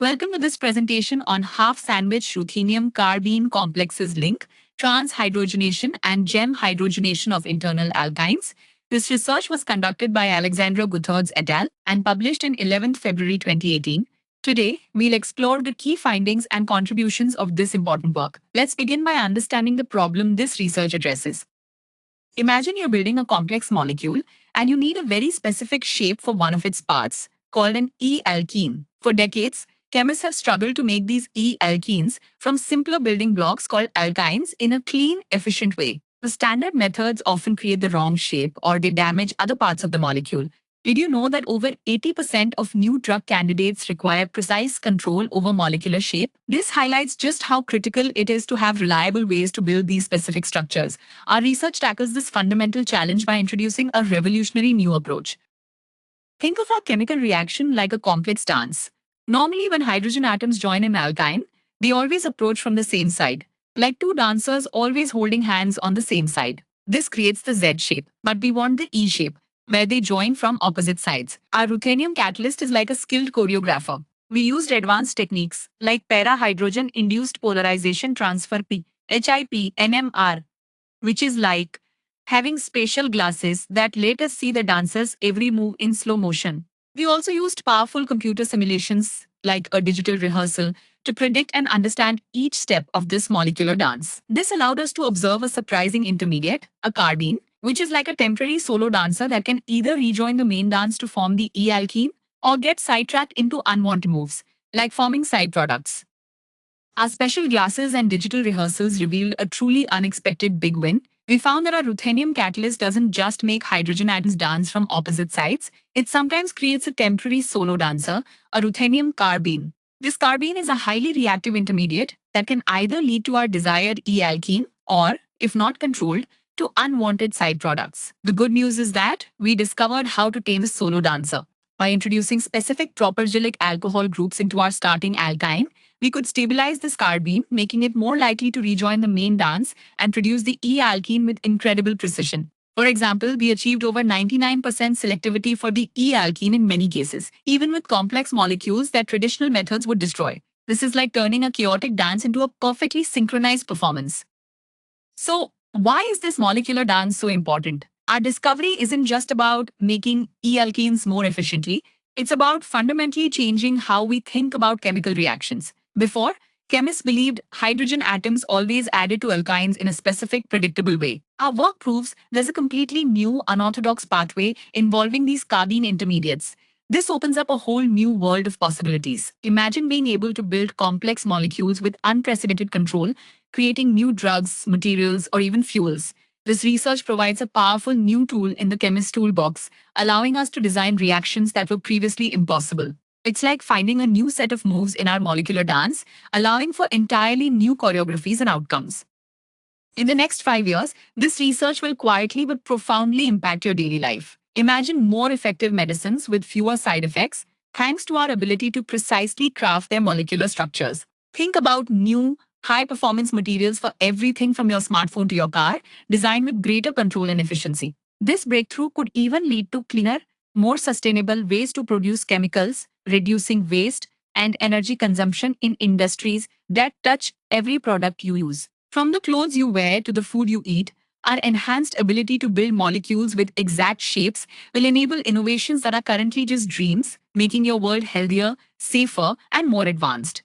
Welcome to this presentation on half-sandwich ruthenium carbene complexes link, trans-hydrogenation and gem hydrogenation of internal alkynes. This research was conducted by Alexandra Gutherz et al. And published in 11th February 2018. Today, we'll explore the key findings and contributions of this important work. Let's begin by understanding the problem this research addresses. Imagine you're building a complex molecule and you need a very specific shape for one of its parts, called an E-alkene. For decades, chemists have struggled to make these E-alkenes from simpler building blocks called alkynes in a clean, efficient way. The standard methods often create the wrong shape or they damage other parts of the molecule. Did you know that over 80% of new drug candidates require precise control over molecular shape? This highlights just how critical it is to have reliable ways to build these specific structures. Our research tackles this fundamental challenge by introducing a revolutionary new approach. Think of a chemical reaction like a complex dance. Normally, when hydrogen atoms join an alkyne, they always approach from the same side, like two dancers always holding hands on the same side. This creates the Z shape, but we want the E shape, where they join from opposite sides. Our ruthenium catalyst is like a skilled choreographer. We used advanced techniques like para-hydrogen-induced polarization transfer HIP, NMR, which is like having spatial glasses that let us see the dancers' every move in slow motion. We also used powerful computer simulations like a digital rehearsal to predict and understand each step of this molecular dance. This allowed us to observe a surprising intermediate, a carbene, which is like a temporary solo dancer that can either rejoin the main dance to form the E-alkene or get sidetracked into unwanted moves, like forming side products. Our special glasses and digital rehearsals revealed a truly unexpected big win. We found that our ruthenium catalyst doesn't just make hydrogen atoms dance from opposite sides, it sometimes creates a temporary solo dancer, a ruthenium carbene. This carbene is a highly reactive intermediate that can either lead to our desired E-alkene or, if not controlled, to unwanted side products. The good news is that we discovered how to tame the solo dancer. By introducing specific tropurgilic alcohol groups into our starting alkyne, we could stabilize this carbene, making it more likely to rejoin the main dance and produce the E-alkene with incredible precision. For example, we achieved over 99% selectivity for the E-alkene in many cases, even with complex molecules that traditional methods would destroy. This is like turning a chaotic dance into a perfectly synchronized performance. So, why is this molecular dance so important? Our discovery isn't just about making E-alkenes more efficiently, it's about fundamentally changing how we think about chemical reactions. Before, chemists believed hydrogen atoms always added to alkynes in a specific, predictable way. Our work proves there's a completely new, unorthodox pathway involving these carbene intermediates. This opens up a whole new world of possibilities. Imagine being able to build complex molecules with unprecedented control, creating new drugs, materials, or even fuels. This research provides a powerful new tool in the chemist's toolbox, allowing us to design reactions that were previously impossible. It's like finding a new set of moves in our molecular dance, allowing for entirely new choreographies and outcomes. In the next 5 years, this research will quietly but profoundly impact your daily life. Imagine more effective medicines with fewer side effects, thanks to our ability to precisely craft their molecular structures. Think about new, high-performance materials for everything from your smartphone to your car, designed with greater control and efficiency. This breakthrough could even lead to cleaner, more sustainable ways to produce chemicals, reducing waste and energy consumption in industries that touch every product you use. From the clothes you wear to the food you eat, our enhanced ability to build molecules with exact shapes will enable innovations that are currently just dreams, making your world healthier, safer, and more advanced.